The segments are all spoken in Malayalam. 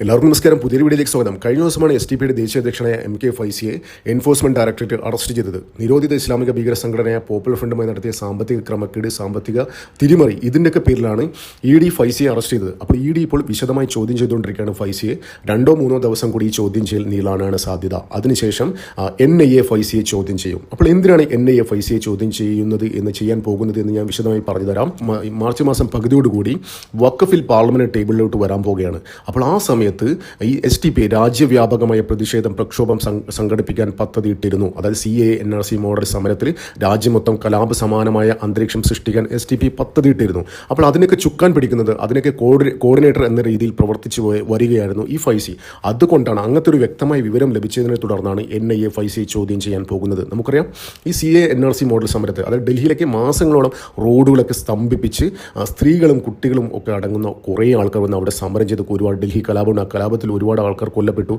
എല്ലാവർക്കും നമസ്കാരം. പുതിയൊരു വീഡിയോയിലേക്ക് സ്വാഗതം. കഴിഞ്ഞ ദിവസമാണ് STPയുടെ ദേശീയ അധ്യക്ഷനായ MK ഫൈസിയെ എൻഫോഴ്സ്മെന്റ് ഡയറക്ടറേറ്റ് അറസ്റ്റ് ചെയ്തത്. നിരോധിത ഇസ്ലാമിക ഭീകര സംഘടനയായ പോപ്പുലർ ഫ്രണ്ടുമായി നടത്തിയ സാമ്പത്തിക ക്രമക്കേട്, സാമ്പത്തിക തിരിമറി, ഇതിൻ്റെയൊക്കെ പേരിലാണ് ED ഫൈസിയെ അറസ്റ്റ് ചെയ്തത്. അപ്പോൾ ED ഇപ്പോൾ വിശദമായി ചോദ്യം ചെയ്തുകൊണ്ടിരിക്കുകയാണ് ഫൈസിയെ. 2-3 ദിവസം കൂടി ഈ ചോദ്യം ചെയ്യൽ നീളാനാണ് സാധ്യത. അതിനുശേഷം NIA ഫൈസിയെ ചോദ്യം ചെയ്യും. അപ്പോൾ എന്തിനാണ് NIA ഫൈസിയെ ചോദ്യം ചെയ്യുന്നത് ചെയ്യാൻ പോകുന്നത് എന്ന് ഞാൻ വിശദമായി പറഞ്ഞു തരാം. മാർച്ച് മാസം പകുതിയോടുകൂടി വഖഫിൽ പാർലമെന്റ് ടേബിളിലോട്ട് വരാൻ പോവുകയാണ്. അപ്പോൾ ആ സമയത്ത് ഈ STP രാജ്യവ്യാപകമായ പ്രക്ഷോഭം സംഘടിപ്പിക്കാൻ പദ്ധതിയിട്ടിരുന്നു. അതായത് CAA NRC മോഡൽ സമരത്തിൽ രാജ്യം മൊത്തം കലാപ സമാനമായ അന്തരീക്ഷം സൃഷ്ടിക്കാൻ STP പദ്ധതിയിട്ടിരുന്നു. അപ്പോൾ അതിനൊക്കെ ചുക്കാൻ പിടിക്കുന്നത്, അതിനൊക്കെ കോർഡിനേറ്റർ എന്ന രീതിയിൽ പ്രവർത്തിച്ചു വരികയായിരുന്നു ഈ ഫൈസി. അതുകൊണ്ടാണ് അങ്ങനത്തെ ഒരു വ്യക്തമായ വിവരം ലഭിച്ചതിനെ തുടർന്നാണ് NIA ഫൈസിയെ ചോദ്യം ചെയ്യാൻ പോകുന്നത്. നമുക്കറിയാം, ഈ CAA NRC മോഡൽ സമരത്തിൽ, അതായത് ഡൽഹിയിലേക്ക് മാസങ്ങളോളം റോഡുകളൊക്കെ സ്തംഭിപ്പിച്ച് സ്ത്രീകളും കുട്ടികളും ഒക്കെ അടങ്ങുന്ന കുറേ ആൾക്കാർ വന്ന് അവിടെ സമരം ചെയ്ത് ഒരുപാട് ഡൽഹി കലാപം, ആ കലാപത്തിൽ ഒരുപാട് ആൾക്കാർ കൊല്ലപ്പെട്ടു.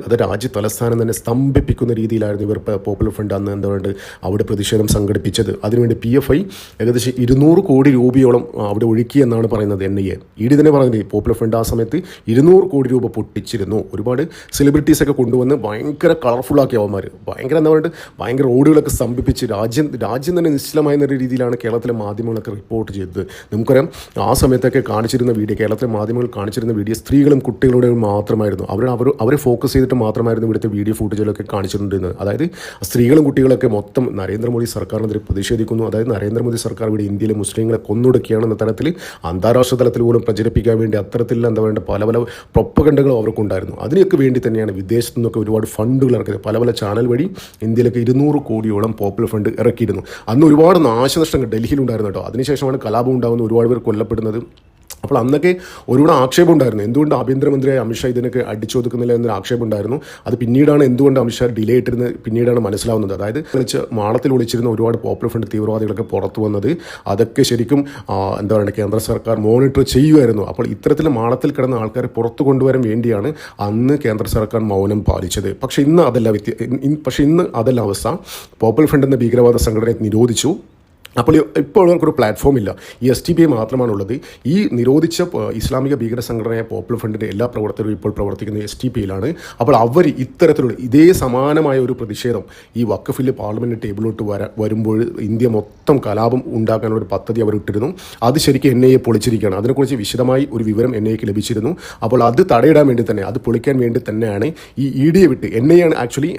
അത് രാജ്യ തലസ്ഥാനം തന്നെ സ്തംഭിപ്പിക്കുന്ന രീതിയിലായിരുന്നു ഇവർ പോപ്പുലർ ഫ്രണ്ട് അന്ന് എന്തുകൊണ്ട് അവിടെ പ്രതിഷേധം സംഘടിപ്പിച്ചത്. അതിനുവേണ്ടി PFI ഏകദേശം 200 കോടി രൂപയോളം അവിടെ ഒഴുക്കിയെന്നാണ് പറയുന്നത് NIA. ED തന്നെ പറയുന്നത് പോപ്പുലർ ഫ്രണ്ട് ആ സമയത്ത് 200 കോടി രൂപ പൊട്ടിച്ചിരുന്നു. ഒരുപാട് സെലിബ്രിറ്റീസൊക്കെ കൊണ്ടുവന്ന് ഭയങ്കര കളർഫുള്ളാക്കിയ അവന്മാർ, ഭയങ്കര റോഡുകളൊക്കെ സ്തംഭിപ്പിച്ച് രാജ്യം തന്നെ നിശ്ചലമായ രീതിയിലാണ് കേരളത്തിലെ മാധ്യമങ്ങളൊക്കെ റിപ്പോർട്ട് ചെയ്തത്. നമുക്കറിയാം, ആ സമയത്തൊക്കെ കാണിച്ചിരുന്ന വീഡിയോ, കേരളത്തിലെ മാധ്യമങ്ങൾ കാണിച്ചിരുന്ന വീഡിയോ സ്ത്രീകളും കുട്ടികളുടെ മാത്രമായിരുന്നു. അവരെ ഫോക്കസ് ചെയ്തിട്ട് മാത്രമായിരുന്നു ഇവിടുത്തെ വീഡിയോ ഫുട്ടേജിലൊക്കെ കാണിച്ചിട്ടുണ്ടെന്ന്. അതായത് സ്ത്രീകളും കുട്ടികളൊക്കെ മൊത്തം നരേന്ദ്രമോദി സർക്കാരിനെതിരെ പ്രതിഷേധിക്കുന്നു. അതായത് നരേന്ദ്രമോദി സർക്കാർ ഇവിടെ ഇന്ത്യയിലെ മുസ്ലിങ്ങളെ കൊന്നൊടുക്കുകയാണെന്ന തരത്തിൽ അന്താരാഷ്ട്ര തലത്തിൽ പോലും പ്രചരിപ്പിക്കാൻ വേണ്ടി അത്തരത്തിലുള്ള പല പ്രൊപ്പഗണ്ടകളും അവർക്കുണ്ടായിരുന്നു. അതിനൊക്കെ വേണ്ടി തന്നെയാണ് വിദേശത്തു നിന്നൊക്കെ ഒരുപാട് ഫണ്ടുകൾ ഇറക്കിയത്. പല ചാനൽ വഴി ഇന്ത്യയിലേക്ക് 200 കോടിയോളം പോപ്പുലർ ഫണ്ട് ഇറക്കിയിരുന്നു. അന്ന് ഒരുപാട് നാശനഷ്ടങ്ങൾ ഡൽഹിയിലുണ്ടായിരുന്നു കേട്ടോ. അതിനുശേഷമാണ് കലാപം ഉണ്ടാകുന്നത്, ഒരുപാട് പേർ കൊല്ലപ്പെടുന്നത്. അപ്പോൾ അന്നൊക്കെ ഒരുപാട് ആക്ഷേപം ഉണ്ടായിരുന്നു. എന്തുകൊണ്ട് ആഭ്യന്തരമന്ത്രിയായ അമിത്ഷാ ഇതിനൊക്കെ അടിച്ചൊതുക്കുന്നില്ല എന്നൊരു ആക്ഷേപം ഉണ്ടായിരുന്നു. അത് പിന്നീടാണ് എന്തുകൊണ്ട് അമിത്ഷാ ഡിലേ ഇട്ടിരുന്നത് പിന്നീടാണ് മനസ്സിലാവുന്നത്. അതായത് മാളത്തിൽ ഒളിച്ചിരുന്ന ഒരുപാട് പോപ്പുലർ ഫ്രണ്ട് തീവ്രവാദികളൊക്കെ പുറത്തു വന്നത്, അതൊക്കെ ശരിക്കും കേന്ദ്ര സർക്കാർ മോണിറ്റർ ചെയ്യുമായിരുന്നു. അപ്പോൾ ഇത്തരത്തിൽ മാളത്തിൽ കിടന്ന ആൾക്കാരെ പുറത്തു കൊണ്ടുവരാൻ വേണ്ടിയാണ് അന്ന് കേന്ദ്ര സർക്കാർ മൗനം പാലിച്ചത്. പക്ഷേ ഇന്ന് അതല്ല അവസ്ഥ. പോപ്പുലർ ഫ്രണ്ട് എന്ന ഭീകരവാദ സംഘടനയെ നിരോധിച്ചു. അപ്പോൾ ഇപ്പോൾ അവർക്കൊരു പ്ലാറ്റ്ഫോം ഇല്ല. ഈ STP മാത്രമാണുള്ളത്. ഈ നിരോധിച്ച ഇസ്ലാമിക ഭീകര സംഘടനയായ പോപ്പുലർ ഫ്രണ്ടിൻ്റെ എല്ലാ പ്രവർത്തകരും ഇപ്പോൾ പ്രവർത്തിക്കുന്നത് STPയിലാണ്. അപ്പോൾ അവർ ഇത്തരത്തിലുള്ള ഇതേ സമാനമായ ഒരു പ്രതിഷേധം ഈ വഖഫിൽ പാർലമെൻറ്റ് ടേബിളിലോട്ട് വരുമ്പോൾ ഇന്ത്യ മൊത്തം കലാപം ഉണ്ടാക്കാനുള്ള ഒരു പദ്ധതി അവർ ഇട്ടിരുന്നു. അത് ശരിക്കും NIA പൊളിച്ചിരിക്കുകയാണ്. അതിനെക്കുറിച്ച് വിശദമായി ഒരു വിവരം NIAക്ക് ലഭിച്ചിരുന്നു. അപ്പോൾ അത് തടയിടാൻ വേണ്ടി തന്നെ, അത് പൊളിക്കാൻ വേണ്ടി തന്നെയാണ് ഈ EDയെ വിട്ട് NIA ആണ് ആക്ച്വലി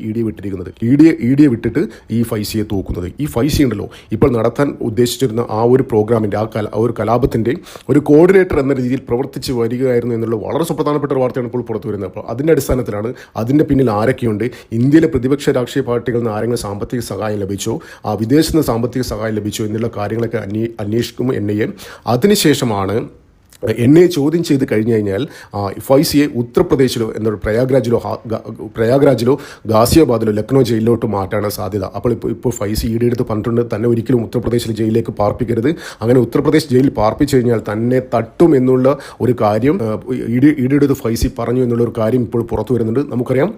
EDയെ വിട്ടിരിക്കുന്നത്. EDയെ വിട്ടിട്ട് ഈ ഫൈസിയെ തൂക്കുന്നത്. ഈ ഫൈസി ഉണ്ടല്ലോ, ഇപ്പോൾ നടത്താൻ ഉദ്ദേശിച്ചിരുന്ന ആ ഒരു പ്രോഗ്രാമിൻ്റെ, ആ ഒരു കലാപത്തിൻ്റെ ഒരു കോർഡിനേറ്റർ എന്ന രീതിയിൽ പ്രവർത്തിച്ച് വരികയായിരുന്നു എന്നുള്ള വളരെ സുപ്രധാനപ്പെട്ട ഒരു വാർത്തയാണ് ഇപ്പോൾ പുറത്തു വരുന്നത്. അപ്പോൾ അതിൻ്റെ അടിസ്ഥാനത്തിലാണ് അതിൻ്റെ പിന്നിൽ ആരൊക്കെയുണ്ട്, ഇന്ത്യയിലെ പ്രതിപക്ഷ രാഷ്ട്രീയ പാർട്ടികളിൽ നിന്ന് ആരെങ്കിലും സാമ്പത്തിക സഹായം ലഭിച്ചോ, വിദേശത്ത് നിന്ന് സാമ്പത്തിക സഹായം ലഭിച്ചോ എന്നുള്ള കാര്യങ്ങളൊക്കെ അന്വേഷിക്കും NIA. അതിനുശേഷമാണ് NIA ചോദ്യം ചെയ്ത് കഴിഞ്ഞു കഴിഞ്ഞാൽ ഫൈസിയെ ഉത്തർപ്രദേശിലോ പ്രയാഗ്രാജിലോ ഗാസിയാബാദിലോ ലക്നോ ജയിലിലോട്ട് മാറ്റാനാണ് സാധ്യത. അപ്പോൾ ഇപ്പോൾ ഫൈസി ED എടുത്ത് പറഞ്ഞിട്ടുണ്ട് തന്നെ ഒരിക്കലും ഉത്തർപ്രദേശിലെ ജയിലിലേക്ക് പാർപ്പിക്കരുത്. അങ്ങനെ ഉത്തർപ്രദേശ് ജയിലിൽ പാർപ്പിച്ചു കഴിഞ്ഞാൽ തന്നെ തട്ടും എന്നുള്ള ഒരു കാര്യം ED എടുത്ത് ഫൈസി പറഞ്ഞു എന്നുള്ള ഒരു കാര്യം ഇപ്പോൾ പുറത്തു വരുന്നുണ്ട്. നമുക്കറിയാം,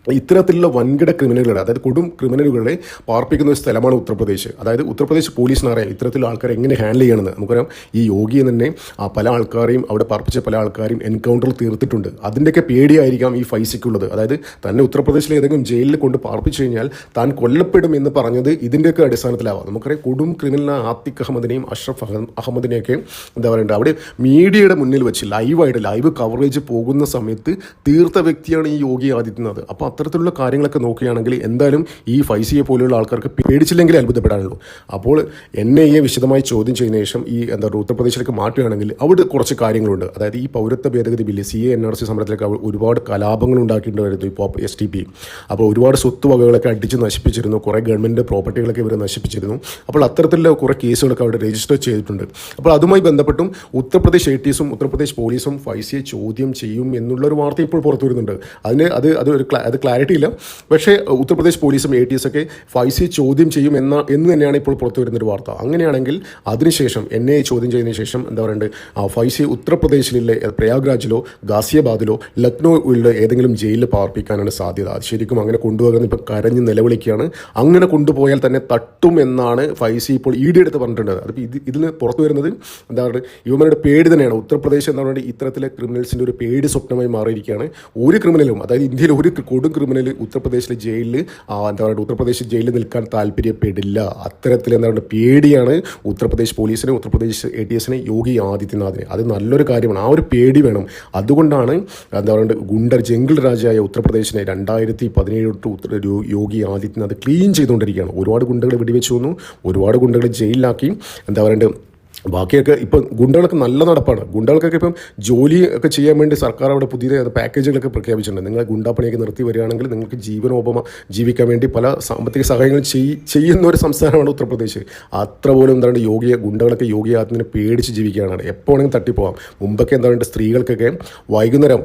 ഇത്തരത്തിലുള്ള വൻകിട ക്രിമിനലുകളെ, അതായത് കൊടും ക്രിമിനലുകളെ പാർപ്പിക്കുന്ന ഒരു സ്ഥലമാണ് ഉത്തർപ്രദേശ്. അതായത് ഉത്തർപ്രദേശ് പോലീസിനറിയാം ഇത്തരത്തിലുള്ള ആൾക്കാരെ എങ്ങനെ ഹാൻഡിൽ ചെയ്യണമെന്ന്. നമുക്കറിയാം, ഈ യോഗിയെ തന്നെ പല ആൾക്കാരെയും അവിടെ പാർപ്പിച്ച പല ആൾക്കാരെയും എൻകൗണ്ടറിൽ തീർത്തിട്ടുണ്ട്. അതിൻ്റെയൊക്കെ പേടിയായിരിക്കാം ഈ ഫൈസിക്കുള്ളത്. അതായത് തന്നെ ഉത്തർപ്രദേശിലെ ഏതെങ്കിലും ജയിലിൽ കൊണ്ട് പാർപ്പിച്ചു കഴിഞ്ഞാൽ താൻ കൊല്ലപ്പെടും എന്ന് പറഞ്ഞത് ഇതിൻ്റെയൊക്കെ അടിസ്ഥാനത്തിലാവാം. നമുക്കറിയാം, കൊടും ക്രിമിനലായ ആത്തിഖ് അഹമ്മദിനെയും അഷ്റഫ് അഹമ്മദിനെയൊക്കെ അവിടെ മീഡിയയുടെ മുന്നിൽ വെച്ച് ലൈവ് കവറേജ് പോകുന്ന സമയത്ത് തീർത്ത വ്യക്തിയാണ് ഈ യോഗി ആദിത്യനാഥ്. അപ്പോൾ അത്തരത്തിലുള്ള കാര്യങ്ങളൊക്കെ നോക്കുകയാണെങ്കിൽ എന്തായാലും ഈ ഫൈസിയെ പോലെയുള്ള ആൾക്കാർക്ക് പേടിച്ചില്ലെങ്കിലേ അത്ഭുതപ്പെടാനുള്ളൂ. അപ്പോൾ NIA വിശദമായി ചോദ്യം ചെയ്യുന്ന ശേഷം ഈ ഉത്തർപ്രദേശിലേക്ക് മാറ്റുകയാണെങ്കിൽ അവിടെ കുറച്ച് കാര്യങ്ങളുണ്ട്. അതായത് ഈ പൗരത്വ ഭേദഗതി ബില്ല്, CAA NRC സമരത്തിലേക്ക് ഒരുപാട് കലാപങ്ങൾ ഉണ്ടാക്കിയിട്ടുണ്ടായിരുന്നു ഇപ്പോൾ STP. അപ്പോൾ ഒരുപാട് സ്വത്തുവകകളൊക്കെ അടിച്ച് നശിപ്പിച്ചിരുന്നു, കുറേ ഗവൺമെൻറ് പ്രോപ്പർട്ടികളൊക്കെ ഇവർ നശിപ്പിച്ചിരുന്നു. അപ്പോൾ അത്തരത്തിലുള്ള കുറേ കേസുകളൊക്കെ അവിടെ രജിസ്റ്റർ ചെയ്തിട്ടുണ്ട്. അപ്പോൾ അതുമായി ബന്ധപ്പെട്ടും ഉത്തർപ്രദേശ് ATSും ഉത്തർപ്രദേശ് പോലീസും ഫൈസിയെ ചോദ്യം ചെയ്യും എന്നുള്ളൊരു വാർത്ത ഇപ്പോൾ പുറത്തു വരുന്നുണ്ട്. അത് ക്ലാരിറ്റി ഇല്ല. പക്ഷേ ഉത്തർപ്രദേശ് പോലീസും ATS ഒക്കെ ഫൈസിയെ ചോദ്യം ചെയ്യും എന്ന് തന്നെയാണ് ഇപ്പോൾ പുറത്തു വരുന്നൊരു വാർത്ത. അങ്ങനെയാണെങ്കിൽ അതിനുശേഷം NIA ചോദ്യം ചെയ്തതിനു ശേഷം എന്താ പറയുക, ഫൈസിയെ ഉത്തർപ്രദേശിലെ പ്രയാഗ്രാജിലോ ഗാസിയാബാദിലോ ലക്നൌവിലോ ഏതെങ്കിലും ജയിലിൽ പാർപ്പിക്കാനാണ് സാധ്യത. അത് ശരിക്കും അങ്ങനെ കൊണ്ടുപോകുന്ന ഇപ്പം കരഞ്ഞ് നിലവിളിക്കുകയാണ്. അങ്ങനെ കൊണ്ടുപോയാൽ തന്നെ തട്ടും എന്നാണ് ഫൈസി ഇപ്പോൾ ED എടുത്ത് പറഞ്ഞിട്ടുണ്ട്. അതിപ്പോൾ ഇതിന് പുറത്തു വരുന്നത് എന്താ പറയുക, ഇവന്മാരുടെ പേടി തന്നെയാണ്. ഉത്തർപ്രദേശ് എന്ന് പറയുന്നത് ഇത്തരത്തിലെ ക്രിമിനൽസിൻ്റെ ഒരു പേടി സ്വപ്നമായി മാറിയിരിക്കുകയാണ്. ഒരു ക്രിമിനലും, അതായത് ഇന്ത്യയിൽ ഒരു കൊടും ക്രിമിനൽ ഉത്തർപ്രദേശിലെ ജയിലിൽ എന്താ പറയുക, ഉത്തർപ്രദേശ് ജയിലിൽ നിൽക്കാൻ താല്പര്യപ്പെടില്ല. അത്തരത്തിൽ എന്താ പറയുക പേടിയാണ് ഉത്തർപ്രദേശ് പോലീസിന്, ഉത്തർപ്രദേശ് ATSന്, യോഗി ആദിത്യനാഥിന്. അത് നല്ലൊരു കാര്യമാണ്. ആ ഒരു പേടി വേണം. അതുകൊണ്ടാണ് എന്താ പറയുക ജംഗിൾ രാജായ ഉത്തർപ്രദേശിനെ 2017 തൊട്ട് യോഗി ആദിത്യനാഥ് ക്ലീൻ ചെയ്തുകൊണ്ടിരിക്കുകയാണ്. ഒരുപാട് ഗുണ്ടകളെ വെടിവെച്ച് വന്നു, ഒരുപാട് ഗുണ്ടകളെ ജയിലിലാക്കി. എന്താ പറയണ്ടത്, ബാക്കിയൊക്കെ ഇപ്പം ഗുണ്ടകൾക്ക് നല്ല നടപ്പാണ്. ഗുണ്ടകൾക്കൊക്കെ ഇപ്പം ജോലി ഒക്കെ ചെയ്യാൻ വേണ്ടി സർക്കാർ അവിടെ പുതിയ പാക്കേജുകളൊക്കെ പ്രഖ്യാപിച്ചിട്ടുണ്ട്. നിങ്ങൾ ഗുണ്ടാപ്പണിയൊക്കെ നിർത്തി വരികയാണെങ്കിൽ നിങ്ങൾക്ക് ജീവനോപമ ജീവിക്കാൻ വേണ്ടി പല സാമ്പത്തിക സഹായങ്ങൾ ചെയ്യുന്ന ഒരു സംസ്ഥാനമാണ് ഉത്തർപ്രദേശ്. അത്ര പോലും എന്താണ് ഗുണ്ടകളൊക്കെ യോഗി ആദിത്യനെ പേടിച്ച് ജീവിക്കുകയാണ്. എപ്പോൾ വേണമെങ്കിലും തട്ടിപ്പോവാം. മുമ്പൊക്കെ എന്താ പറയുക സ്ത്രീകൾക്കൊക്കെ വൈകുന്നേരം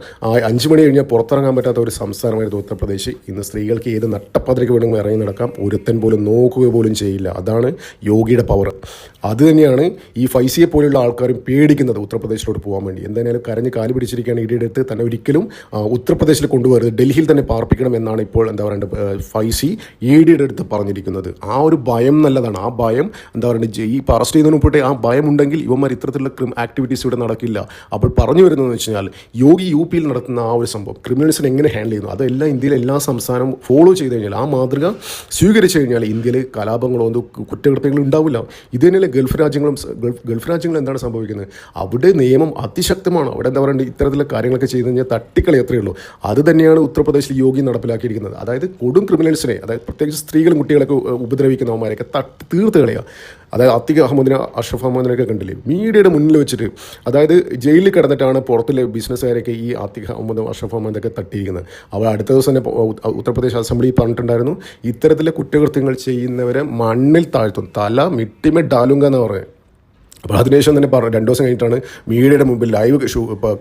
5 മണി കഴിഞ്ഞാൽ പുറത്തിറങ്ങാൻ പറ്റാത്ത ഒരു സംസ്ഥാനമായിരുന്നു ഉത്തർപ്രദേശ്. ഇന്ന് സ്ത്രീകൾക്ക് ഏത് നട്ടപ്പാതിരയ്ക്ക് വേണമെങ്കിൽ ഇറങ്ങി നടക്കാം. ഒരുത്തൻ പോലും നോക്കുക പോലും ചെയ്യില്ല. അതാണ് യോഗിയുടെ പവർ. അത് തന്നെയാണ് ഈ ഫൈസിയെ പോലുള്ള ആൾക്കാരും പേടിക്കുന്നത് ഉത്തർപ്രദേശിലോട്ട് പോകാൻ വേണ്ടി. എന്തായാലും കരഞ്ഞ് കാല് പിടിച്ചിരിക്കുകയാണ് ED എടുത്ത്. തന്നെ ഒരിക്കലും ഉത്തർപ്രദേശിൽ കൊണ്ടുവരുന്നത്, ഡൽഹിയിൽ തന്നെ പാർപ്പിക്കണം എന്നാണ് ഇപ്പോൾ എന്താ പറയുക ഫൈസി ED അടുത്ത് പറഞ്ഞിരിക്കുന്നത്. ആ ഒരു ഭയം നല്ലതാണ്. ആ ഭയം എന്താ പറയുക, ഈ അറസ്റ്റ് ചെയ്യുന്നതിന് മുമ്പേ ആ ഭയം ഉണ്ടെങ്കിൽ ഇവന്മാർ ഇത്തരത്തിലുള്ള ആക്ടിവിറ്റീസ് ഇവിടെ നടക്കില്ല. അപ്പോൾ പറഞ്ഞു വരുന്നതെന്ന് വെച്ച് കഴിഞ്ഞാൽ യോഗി UP യിൽ നടത്തുന്ന ആ ഒരു സംഭവം ക്രിമിനൽസിനെ എങ്ങനെ ഹാൻഡിൽ ചെയ്യുന്നു അതെല്ലാം ഇന്ത്യയിലെ എല്ലാ സംസ്ഥാനവും ഫോളോ ചെയ്ത് കഴിഞ്ഞാൽ, ആ മാതൃക സ്വീകരിച്ചു കഴിഞ്ഞാൽ ഇന്ത്യയിൽ കലാപങ്ങളോ കുറ്റകൃത്യങ്ങളും ഉണ്ടാവില്ല. ഇത് തന്നെയല്ലേ ഗൾഫ് രാജ്യങ്ങൾ എന്താണ് സംഭവിക്കുന്നത്? അവിടെ നിയമം അതിശക്തമാണ്. അവിടെ എന്താ പറയുക ഇത്തരത്തിലുള്ള കാര്യങ്ങളൊക്കെ ചെയ്ത് കഴിഞ്ഞാൽ തട്ടിക്കളി എത്രയേ ഉള്ളൂ. അത് തന്നെയാണ് ഉത്തർപ്രദേശിൽ യോഗി നടപ്പിലാക്കിയിരിക്കുന്നത്. അതായത് കൊടും ക്രിമിനൽസിനെ, അതായത് പ്രത്യേകിച്ച് സ്ത്രീകളും കുട്ടികളൊക്കെ ഉപദ്രവിക്കുന്നവന്മാരെയൊക്കെ തീർത്ത് കളയുക. അതായത് അഷ്റഫ് അഹമ്മദിനൊക്കെ കണ്ടില്ലേ മീഡിയയുടെ മുന്നിൽ വെച്ചിട്ട്, അതായത് ജയിലിൽ കിടന്നിട്ടാണ് പുറത്തുള്ള ബിസിനസ്സുകാരൊക്കെ ഈ അഷ്റഫ് അഹമ്മദൊക്കെ തട്ടിയിരിക്കുന്നത്. അവർ അടുത്ത ദിവസം തന്നെ ഉത്തർപ്രദേശ് അസംബ്ലിയിൽ പറഞ്ഞിട്ടുണ്ടായിരുന്നു, ഇത്തരത്തിലെ കുറ്റകൃത്യങ്ങൾ ചെയ്യുന്നവരെ മണ്ണിൽ താഴ്ത്തും, തല മിട്ടിമെ ഡാലുങ്ക എന്ന് പറയുന്നത്. അപ്പോൾ അതിനുശേഷം തന്നെ 2 ദിവസം കഴിഞ്ഞിട്ടാണ് മീഡിയയുടെ മുമ്പിൽ ലൈവ്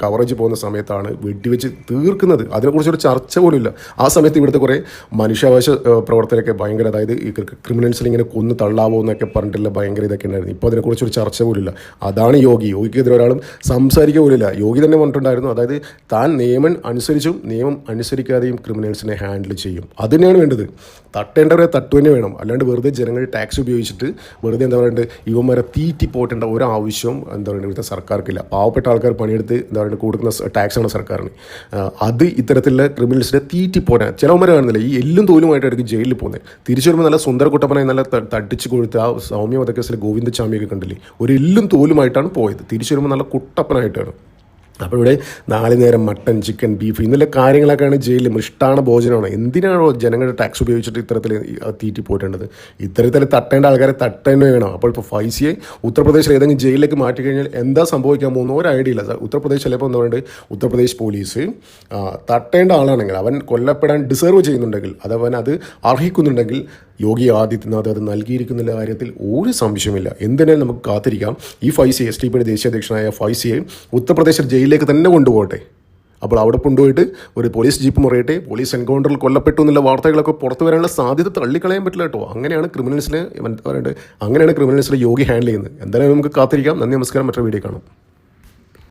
കവറേജ് പോകുന്ന സമയത്താണ് വെടിവെച്ച് തീർക്കുന്നത്. അതിനെക്കുറിച്ചൊരു ചർച്ച പോലും ഇല്ല. ആ സമയത്ത് ഇവിടുത്തെ കുറേ മനുഷ്യാവകാശ പ്രവർത്തകരൊക്കെ ഭയങ്കര, അതായത് ഈ ക്രിമിനൽസിൽ ഇങ്ങനെ കൊന്നു തള്ളാവോ എന്നൊക്കെ പറഞ്ഞിട്ടുള്ള ഭയങ്കര ഇതൊക്കെ ഉണ്ടായിരുന്നു. ഇപ്പോൾ അതിനെക്കുറിച്ചൊരു ചർച്ച പോലും ഇല്ല. അതാണ് യോഗിക്കെതിരെ ഒരാളും സംസാരിക്കുക പോലും ഇല്ല. യോഗി തന്നെ പറഞ്ഞിട്ടുണ്ടായിരുന്നു, അതായത് താൻ നിയമം അനുസരിച്ചും നിയമം അനുസരിക്കാതെയും ക്രിമിനൽസിനെ ഹാൻഡിൽ ചെയ്യും. അതുതന്നെയാണ് വേണ്ടത്. തട്ടേണ്ടവരെ തട്ടു തന്നെ വേണം. അല്ലാണ്ട് വെറുതെ ജനങ്ങൾ ടാക്സ് ഉപയോഗിച്ചിട്ട് വെറുതെ എന്താ പറയുക ഇവന്മാരെ തീറ്റി പോറ്റേണ്ട ഒരാവശ്യം എന്താ പറയുക ഇവിടുത്തെ സർക്കാർക്കില്ല. പാവപ്പെട്ട ആൾക്കാർ പണിയെടുത്ത് എന്താ പറയുക കൊടുക്കുന്ന ടാക്സാണ് സർക്കാരിന്. അത് ഇത്തരത്തിലുള്ള ക്രിമിനൽസിനെ തീറ്റി പോരാൻ ചിലവന്മാരെ കാണുന്നില്ല. ഈ എല്ലും തോലുമായിട്ടായിരിക്കും ജയിലിൽ പോകുന്നത്. തിരിച്ചു വരുമ്പോൾ നല്ല സുന്ദരകുട്ടപ്പനായി നല്ല തട്ടിച്ച് കൊടുത്ത് ആ സൗമ്യ വധക്കേസിലെ ഗോവിന്ദചാമിയൊക്കെ കണ്ടില്ലേ, ഒരു എല്ലും തോലുമായിട്ടാണ് പോയത്. തിരിച്ചു വരുമ്പോൾ നല്ല കുട്ടപ്പനായിട്ടാണ്. അപ്പോൾ ഇവിടെ 4 നേരം മട്ടൻ, ചിക്കൻ, ബീഫ് ഇന്നുള്ള കാര്യങ്ങളൊക്കെയാണ് ജയിലിൽ. മൃഷ്ടാന ഭോജനമാണ്. എന്തിനാണോ ജനങ്ങളുടെ ടാക്സ് ഉപയോഗിച്ചിട്ട് ഇത്തരത്തിൽ തീറ്റി പോറ്റേണ്ടത്? ഇത്തരത്തിൽ തട്ടേണ്ട ആൾക്കാരെ തട്ടേണ്ട വേണം. അപ്പോൾ ഇപ്പോൾ ഫൈസിയെ ഉത്തർപ്രദേശിൽ ഏതെങ്കിലും ജയിലിലേക്ക് മാറ്റി കഴിഞ്ഞാൽ എന്താ സംഭവിക്കാൻ പോകുന്ന ഒരു ഐഡിയ ഇല്ല. ഉത്തർപ്രദേശ് ചിലപ്പോൾ എന്താ പറയുക ഉത്തർപ്രദേശ് പോലീസ് തട്ടേണ്ട ആളാണെങ്കിൽ, അവൻ കൊല്ലപ്പെടാൻ ഡിസേർവ് ചെയ്യുന്നുണ്ടെങ്കിൽ, അത് അർഹിക്കുന്നുണ്ടെങ്കിൽ യോഗി ആദിത്യനാഥ് അത് നൽകിയിരിക്കുന്ന കാര്യത്തിൽ ഒരു സംശയമില്ല. എന്തിനാലും നമുക്ക് കാത്തിരിക്കാം. ഈ ഫൈസിയെ, STPയുടെ ദേശീയ അധ്യക്ഷനായ ഫൈസിയെ ഉത്തർപ്രദേശിൽ ജയിലിലേക്ക് തന്നെ കൊണ്ടുപോകട്ടെ. അപ്പോൾ അവിടെ കൊണ്ടുപോയിട്ട് ഒരു പോലീസ് ജീപ്പ് മറിയട്ടെ. പോലീസ് എൻകൗണ്ടറിൽ കൊല്ലപ്പെട്ടു എന്നുള്ള വാർത്തകളൊക്കെ പുറത്തു വരാനുള്ള സാധ്യത തള്ളിക്കളയാൻ പറ്റില്ല കേട്ടോ. അങ്ങനെയാണ് ക്രിമിനൽസിനെ യോഗി ഹാൻഡിൽ ചെയ്യുന്നത്. എന്തായാലും നമുക്ക് കാത്തിരിക്കാം. നന്ദി, നമസ്കാരം. മറ്റൊരു വീഡിയോ കാണാം.